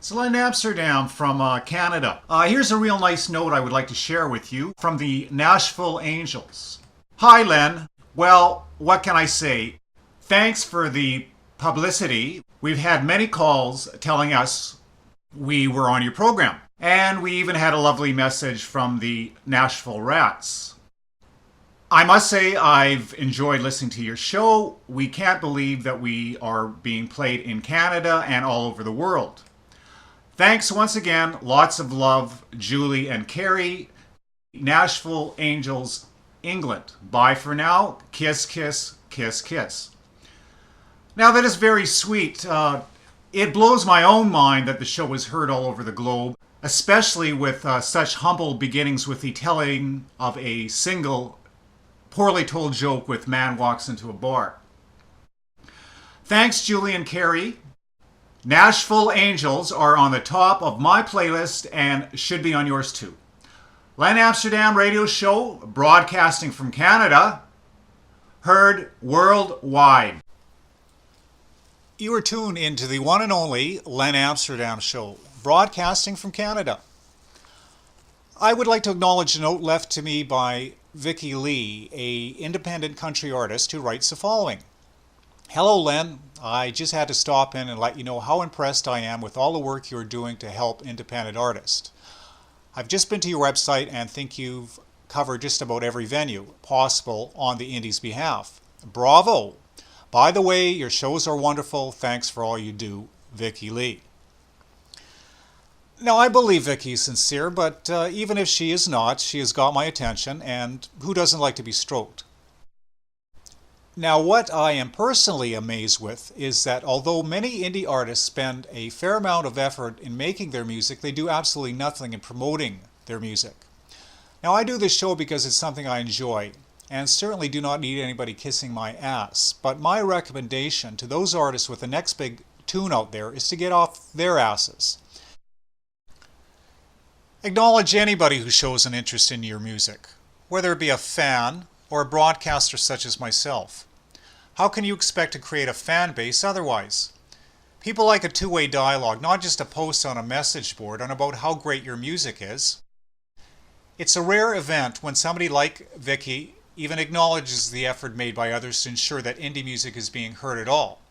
It's Len Amsterdam from Canada. Here's a real nice note I would like to share with you from the Nashville Angels. Hi, Len. Well, what can I say? Thanks for the publicity. We've had many calls telling us we were on your program. And we even had a lovely message from the Nashville Rats. I must say I've enjoyed listening to your show. We can't believe that we are being played in Canada and all over the world. Thanks once again. Lots of love, Julie and Carrie. Nashville Angels, England. Bye for now. Kiss, kiss, kiss, kiss. Now that is very sweet. It blows my own mind that the show is heard all over the globe, especially with such humble beginnings with the telling of a single poorly told joke with man walks into a bar. Thanks, Julie and Carrie. Nashville Angels are on the top of my playlist and should be on yours too. Len Amsterdam Radio Show, broadcasting from Canada, heard worldwide. You are tuned into the one and only Len Amsterdam Show, broadcasting from Canada. I would like to acknowledge a note left to me by Vicky Lee, an independent country artist who writes the following. Hello, Len. I just had to stop in and let you know how impressed I am with all the work you're doing to help independent artists. I've just been to your website and think you've covered just about every venue possible on the indies' behalf. Bravo! By the way, your shows are wonderful. Thanks for all you do, Vicky Lee. Now, I believe Vicky's sincere, but even if she is not, she has got my attention, and who doesn't like to be stroked? Now, what I am personally amazed with is that although many indie artists spend a fair amount of effort in making their music, they do absolutely nothing in promoting their music. Now, I do this show because it's something I enjoy, and certainly do not need anybody kissing my ass. But my recommendation to those artists with the next big tune out there is to get off their asses. Acknowledge anybody who shows an interest in your music, whether it be a fan or a broadcaster such as myself. How can you expect to create a fan base otherwise? People like a two-way dialogue, not just a post on a message board on about how great your music is. It's a rare event when somebody like Vicky even acknowledges the effort made by others to ensure that indie music is being heard at all.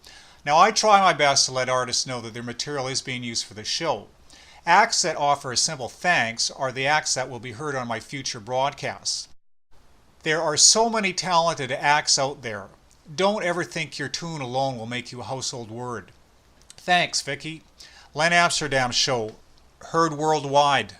Now, I try my best to let artists know that their material is being used for the show. Acts that offer a simple thanks are the acts that will be heard on my future broadcasts. There are so many talented acts out there. Don't ever think your tune alone will make you a household word. Thanks, Vicky. Len Amsterdam Show, heard worldwide.